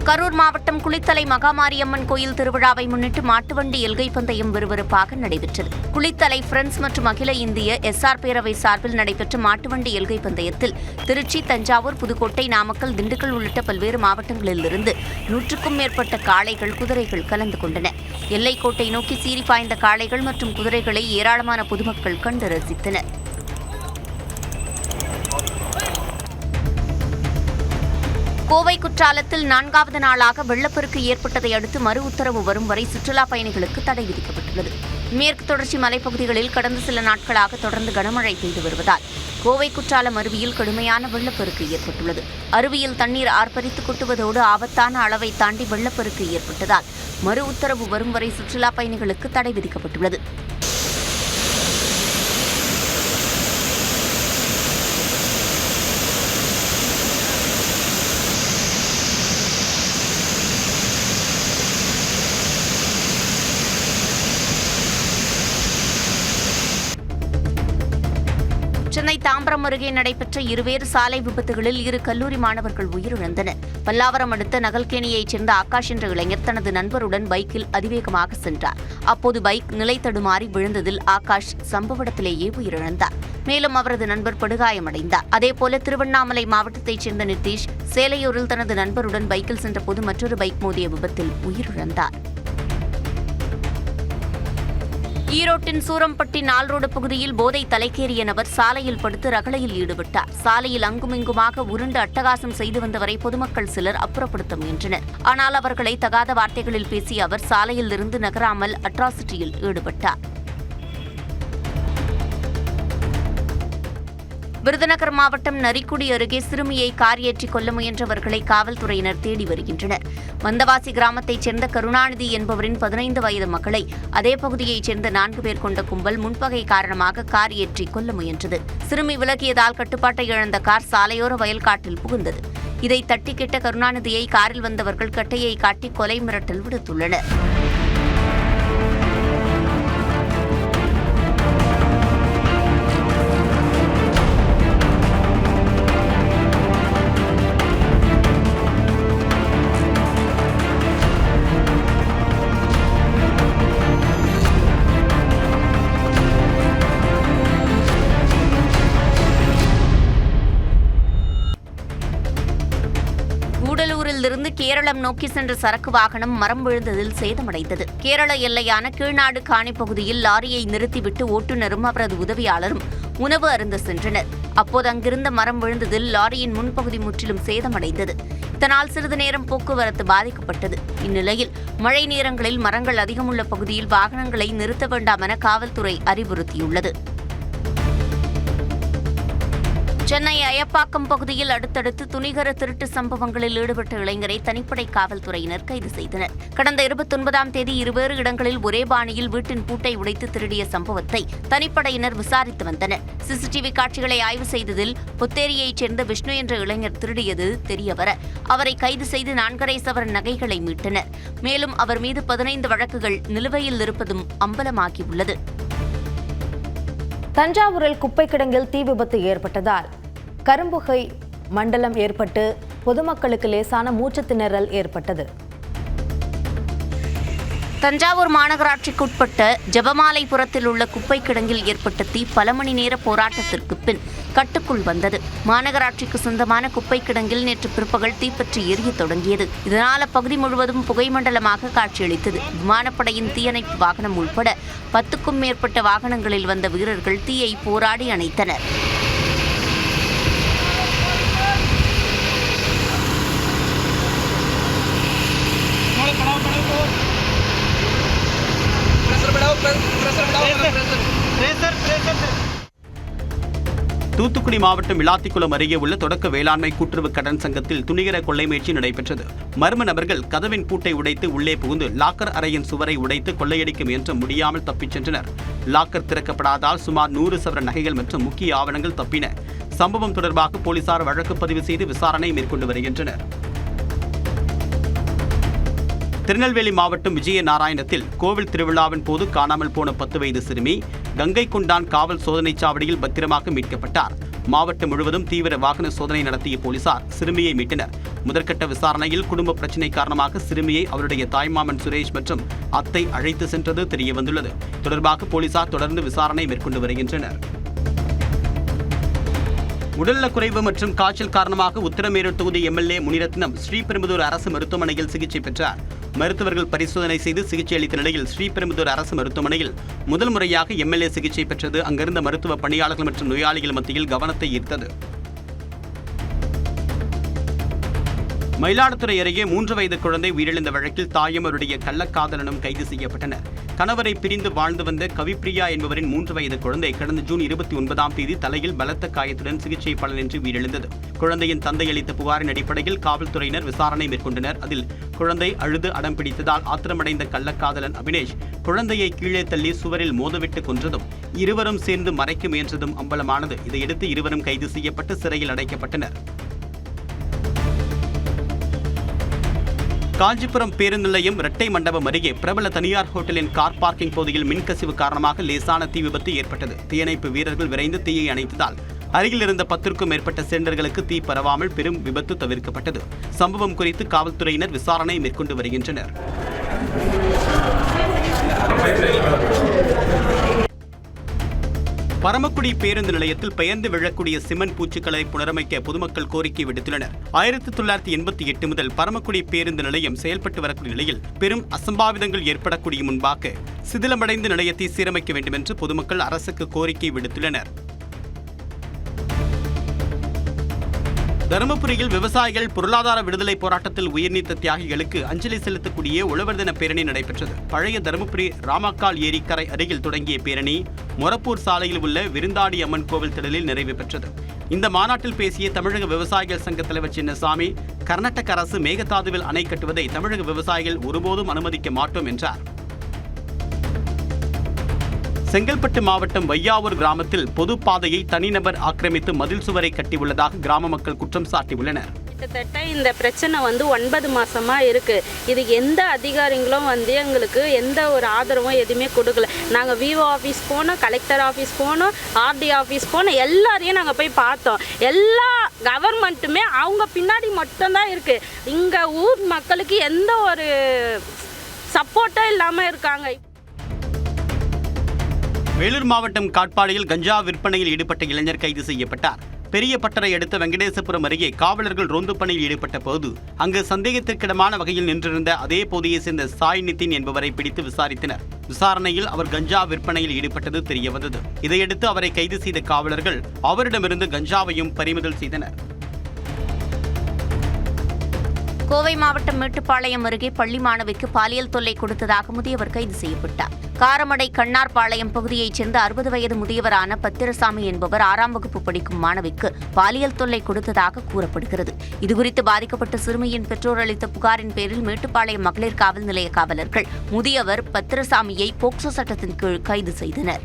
கரூர் மாவட்டம் குளித்தலை மகாமாரியம்மன் கோயில் திருவிழாவை முன்னிட்டு மாட்டுவண்டி எல்கை பந்தயம் விறுவிறுப்பாக நடைபெற்றது. குளித்தலை பிரெண்ட்ஸ் மற்றும் அகில இந்திய எஸ்ஆர் பேரவை சார்பில் நடைபெற்ற மாட்டுவண்டி எல்கை பந்தயத்தில் திருச்சி, தஞ்சாவூர், புதுக்கோட்டை, நாமக்கல், திண்டுக்கல் உள்ளிட்ட பல்வேறு மாவட்டங்களிலிருந்து 100க்கும் மேற்பட்ட காளைகள், குதிரைகள் கலந்து கொண்டன. எல்லைக்கோட்டை நோக்கி சீறி பாய்ந்த காளைகள் மற்றும் குதிரைகளை ஏராளமான பொதுமக்கள் கண்டு ரசித்தனர். கோவை குற்றாலத்தில் 4வது நாளாக வெள்ளப்பெருக்கு ஏற்பட்டதை அடுத்து மறு உத்தரவு வரும் வரை சுற்றுலாப் பயணிகளுக்கு தடை விதிக்கப்பட்டுள்ளது. மேற்கு தொடர்ச்சி மலைப்பகுதிகளில் கடந்த சில நாட்களாக தொடர்ந்து கனமழை பெய்து வருவதால் கோவை குற்றாலம் அருவியில் கடுமையான வெள்ளப்பெருக்கு ஏற்பட்டுள்ளது. அருவியில் தண்ணீர் ஆர்ப்பரித்து கொட்டுவதோடு ஆபத்தான அளவை தாண்டி வெள்ளப்பெருக்கு ஏற்பட்டதால் மறு உத்தரவு வரும் வரை சுற்றுலாப் பயணிகளுக்கு தடை விதிக்கப்பட்டுள்ளது. சென்னை தாம்பரம் அருகே நடைபெற்ற இருவேறு சாலை விபத்துகளில் 2 கல்லூரி மாணவர்கள் உயிரிழந்தனர். பல்லாவரம் அடுத்த நகல்கேணியைச் சேர்ந்த ஆகாஷ் என்ற இளைஞர் தனது நண்பருடன் பைக்கில் அதிவேகமாக சென்றார். அப்போது பைக் நிலை தடுமாறி விழுந்ததில் ஆகாஷ் சம்பவ இடத்திலேயே உயிரிழந்தார். மேலும் அவரது நண்பர் படுகாயமடைந்தார். அதேபோல திருவண்ணாமலை மாவட்டத்தைச் சேர்ந்த நிதிஷ் சேலையூரில் தனது நண்பருடன் பைக்கில் சென்றபோது மற்றொரு பைக் மோதிய விபத்தில் உயிரிழந்தார். ஈரோட்டின் சூரம்பட்டி நால்ரோடு பகுதியில் போதை தலைக்கேறிய நபர் சாலையில் படுத்து ரகளையில் ஈடுபட்டார். சாலையில் அங்குமிங்குமாக உருண்டு அட்டகாசம் செய்து வந்தவரை பொதுமக்கள் சிலர் அப்புறப்படுத்த முயன்றனர். ஆனால் அவர்களை தகாத வார்த்தைகளில் பேசிய அவர் சாலையில் இருந்து நகராமல் அட்ராசிட்டியில் ஈடுபட்டார். விருதுநகர் மாவட்டம் நரிக்குடி அருகே சிறுமியை கார் ஏற்றி கொல்ல முயன்றவர்களை காவல்துறையினர் தேடி வருகின்றனர். வந்தவாசி கிராமத்தைச் சேர்ந்த கருணாநிதி என்பவரின் 15 வயது மகளை அதே பகுதியைச் சேர்ந்த 4 பேர் கொண்ட கும்பல் முன்பகை காரணமாக கார் ஏற்றி கொல்ல முயன்றது. சிறுமி விலகியதால் கட்டுப்பாட்டை இழந்த கார் சாலையோர வயல்காட்டில் புகுந்தது. இதை தட்டி கேட்ட கருணாநிதியை காரில் வந்தவர்கள் கட்டையை காட்டி கொலை மிரட்டல் விடுத்துள்ளனர். கூடலூரிலிருந்து கேரளம் நோக்கி சென்ற சரக்கு வாகனம் மரம் விழுந்ததில் சேதமடைந்தது. கேரள எல்லையான கீழ்நாடு காணி பகுதியில் லாரியை நிறுத்திவிட்டு ஓட்டுநரும் அவரது உதவியாளரும் உணவு அருந்த சென்றனர். அப்போது அங்கிருந்த மரம் விழுந்ததில் லாரியின் முன்பகுதி முற்றிலும் சேதமடைந்தது. இதனால் சிறிது நேரம் போக்குவரத்து பாதிக்கப்பட்டது. இந்நிலையில் மழை நேரங்களில் மரங்கள் அதிகமுள்ள பகுதியில் வாகனங்களை நிறுத்த வேண்டாம் என காவல்துறை அறிவுறுத்தியுள்ளது. சென்னை அயப்பாக்கம் பகுதியில் அடுத்தடுத்து துணிகர திருட்டு சம்பவங்களில் ஈடுபட்ட இளைஞரை தனிப்படை காவல்துறையினர் கைது செய்தனர். கடந்த 29ஆம் தேதி 2 இடங்களில் ஒரே பாணியில் வீட்டின் பூட்டை உடைத்து திருடிய சம்பவத்தை தனிப்படையினர் விசாரித்து வந்தனர். சிசிடிவி காட்சிகளை ஆய்வு செய்ததில் புத்தேரியைச் சேர்ந்த விஷ்ணு என்ற இளைஞர் திருடியது தெரியவர அவரை கைது செய்து 4.5 சவரன் நகைகளை மீட்டனர். மேலும் அவர் மீது 15 வழக்குகள் நிலுவையில் இருப்பதும் அம்பலமாகியுள்ளது. தஞ்சாவூரில் குப்பை கிடங்கில் தீ விபத்து ஏற்பட்டதால் கரும்புகை மண்டலம் ஏற்பட்டு பொதுமக்களுக்கு லேசான மூச்சுத் திணறல் ஏற்பட்டது. தஞ்சாவூர் மாநகராட்சிக்குட்பட்ட ஜெபமாலைபுரத்தில் உள்ள குப்பை கிடங்கில் ஏற்பட்ட தீ பல மணி நேர போராட்டத்திற்கு பின் கட்டுக்குள் வந்தது. மாநகராட்சிக்கு சொந்தமான குப்பை கிடங்கில் நேற்று பிற்பகல் தீப்பற்றி எரியத் தொடங்கியது. இதனால் அப்பகுதி முழுவதும் புகை மண்டலமாக காட்சியளித்தது. விமானப்படையின் தீயணைப்பு வாகனம் உள்பட 10க்கும் மேற்பட்ட வாகனங்களில் வந்த வீரர்கள் தீயை போராடி அணைத்தனர். தூத்துக்குடி மாவட்டம் விளாத்திக்குளம் அருகே உள்ள தொடக்க வேளாண்மை கூட்டுறவு கடன் சங்கத்தில் துணிகர கொள்ளை முயற்சி நடைபெற்றது. மர்ம நபர்கள் கதவின் பூட்டை உடைத்து உள்ளே புகுந்து லாக்கர் அறையின் சுவரை உடைத்து கொள்ளையடிக்க முயன்ற முடியாமல் தப்பிச் சென்றனர். லாக்கர் திறக்கப்படாதால் சுமார் 100 சவரன் நகைகள் மற்றும் முக்கிய ஆவணங்கள் தப்பின. சம்பவம் தொடர்பாக போலீசார் வழக்கு பதிவு செய்து விசாரணை மேற்கொண்டு வருகின்றனர். திருநெல்வேலி மாவட்டம் விஜயநாராயணத்தில் கோவில் திருவிழாவின் போது காணாமல் போன 10 வயது சிறுமி கங்கை கொண்டான் காவல் சோதனைச் சாவடியில் பத்திரமாக மீட்கப்பட்டார். மாவட்டம் முழுவதும் தீவிர வாகன சோதனை நடத்திய போலீசார் சிறுமியை மீட்டனர். முதற்கட்ட விசாரணையில் குடும்ப பிரச்சினை காரணமாக சிறுமியை அவருடைய தாய்மாமன் சுரேஷ் மற்றும் அத்தை அழைத்து சென்றது தெரியவந்துள்ளது. தொடர்பாக போலீசார் தொடர்ந்து விசாரணை மேற்கொண்டு வருகின்றனர். உடல்நலக்குறைவு மற்றும் காய்ச்சல் காரணமாக உத்தரமேரூர் தொகுதி எம்எல்ஏ முனிரத்னம் ஸ்ரீபெரும்புதூர் அரசு மருத்துவமனையில் சிகிச்சை பெற்றார். மருத்துவர்கள் பரிசோதனை செய்து சிகிச்சை அளித்த நிலையில் ஸ்ரீபெரும்புதூர் அரசு மருத்துவமனையில் முதல் முறையாக எம்எல்ஏ சிகிச்சை பெற்றது அங்கிருந்த மருத்துவ பணியாளர்கள் மற்றும் நோயாளிகள் மத்தியில் கவனத்தை ஈர்த்தது. மயிலாடுதுறை அருகே 3 வயது குழந்தை உயிரிழந்த வழக்கில் தாயும் அவருடைய கள்ளக்காதலனும் கைது செய்யப்பட்டனர். கணவரை பிரிந்து வாழ்ந்து வந்த கவிப்பிரியா என்பவரின் 3 வயது குழந்தை கடந்த ஜூன் 29ஆம் தேதி தலையில் பலத்த காயத்துடன் சிகிச்சை பலனின்றி உயிரிழந்தது. குழந்தையின் தந்தை அளித்த புகாரின் அடிப்படையில் காவல்துறையினர் விசாரணை மேற்கொண்டனர். அதில் குழந்தை அழுது அடம் பிடித்ததால் ஆத்திரமடைந்த கள்ளக்காதலன் அபினேஷ் குழந்தையை கீழே தள்ளி சுவரில் மோதவிட்டு கொன்றதும் இருவரும் சேர்ந்து மறைக்க முயன்றதும் அம்பலமானது. இதையடுத்து இருவரும் கைது செய்யப்பட்டு சிறையில் அடைக்கப்பட்டனர். காஞ்சிபுரம் பேருந்து நிலையம் இரட்டை மண்டபம் அருகே பிரபல தனியார் ஹோட்டலின் கார் பார்க்கிங் பகுதியில் மின்கசிவு காரணமாக லேசான தீ விபத்து ஏற்பட்டது. தீயணைப்பு வீரர்கள் விரைந்து தீயை அணைத்ததால் அருகில் இருந்த 10க்கும் மேற்பட்ட சிலிண்டர்களுக்கு தீ பரவாமல் பெரும் விபத்து தவிர்க்கப்பட்டது. சம்பவம் குறித்து காவல்துறையினர் விசாரணை மேற்கொண்டு வருகின்றனர். பரமக்குடி பேருந்து நிலையத்தில் பெயர்ந்து விழக்கூடிய சிமெண்ட் பூச்சுக்களை புனரமைக்க பொதுமக்கள் கோரிக்கை விடுத்துள்ளனர். 1988 முதல் பரமக்குடி பேருந்து நிலையம் செயல்பட்டு வரக்கூடிய நிலையில் பெரும் அசம்பாவிதங்கள் ஏற்படக்கூடிய முன்பாக சிதிலமடைந்த நிலையத்தை சீரமைக்க வேண்டும் என்று பொதுமக்கள் அரசுக்கு கோரிக்கை விடுத்துள்ளனர். தருமபுரியில் விவசாயிகள் பொருளாதார விடுதலை போராட்டத்தில் உயிர்நீத்த தியாகிகளுக்கு அஞ்சலி செலுத்தக்கூடிய உழவர் தின பேரணி நடைபெற்றது. பழைய தருமபுரி ராமக்கால் ஏரிக்கரை அருகில் தொடங்கிய பேரணி மொரப்பூர் சாலையில் உள்ள விருந்தாடி அம்மன் கோவில் திடலில் நிறைவு பெற்றது. இந்த மாநாட்டில் பேசிய தமிழக விவசாயிகள் சங்க தலைவர் சின்னசாமி, கர்நாடக அரசு மேகதாதுவில் அணை கட்டுவதை தமிழக விவசாயிகள் ஒருபோதும் அனுமதிக்க மாட்டோம் என்றார். செங்கல்பட்டு மாவட்டம் வையாவூர் கிராமத்தில் பொது பாதையை தனிநபர் ஆக்கிரமித்து மதில் சுவரை கட்டியுள்ளதாக கிராம மக்கள் குற்றம் சாட்டியுள்ளனர். கிட்டத்தட்ட இந்த பிரச்சனை 9 மாசமா இருக்கு. இது எந்த அதிகாரிகளும் எங்களுக்கு எந்த ஒரு ஆதரவும் எதுவுமே கொடுக்கல. நாங்கள் விஓ ஆஃபீஸ் போனோம், கலெக்டர் ஆஃபீஸ் போனோம், ஆர்டி ஆஃபீஸ் போனோம், எல்லாரையும் நாங்கள் போய் பார்த்தோம். எல்லா கவர்மெண்ட்டுமே அவங்க பின்னாடி மட்டும்தான் இருக்கு. இங்கே ஊர் மக்களுக்கு எந்த ஒரு சப்போர்ட்டும் இல்லாமல் இருக்காங்க. வேலூர் மாவட்டம் காட்பாடியில் கஞ்சா விற்பனையில் ஈடுபட்ட இளைஞர் கைது செய்யப்பட்டார். பெரிய பட்டறை அடுத்த வெங்கடேசபுரம் அருகே காவலர்கள் ரோந்து பணியில் ஈடுபட்ட போது அங்கு சந்தேகத்திற்கிடமான வகையில் நின்றிருந்த அதே பகுதியைச் சேர்ந்த சாய் நிதின் என்பவரை பிடித்து விசாரித்தனர். விசாரணையில் அவர் கஞ்சா விற்பனையில் ஈடுபட்டது தெரியவந்தது. இதையடுத்து அவரை கைது செய்த காவலர்கள் அவரிடமிருந்து கஞ்சாவையும் பறிமுதல் செய்தனர். கோவை மாவட்டம் மேட்டுப்பாளையம் அருகே பள்ளி மாணவிக்கு பாலியல் தொல்லை கொடுத்ததாக முதியவர் கைது செய்யப்பட்டார். காரமடை கண்ணார்பாளையம் பகுதியைச் சேர்ந்த 60 வயது முதியவரான பத்திரசாமி என்பவர் 6ஆம் வகுப்பு படிக்கும் மாணவிக்கு பாலியல் தொல்லை கொடுத்ததாக கூறப்படுகிறது. இதுகுறித்து பாதிக்கப்பட்ட சிறுமியின் பெற்றோர் அளித்த புகாரின் பேரில் மேட்டுப்பாளையம் மகளிர் காவல் நிலைய காவலர்கள் முதியவர் பத்திரசாமியை போக்சோ சட்டத்தின் கீழ் கைது செய்தனர்.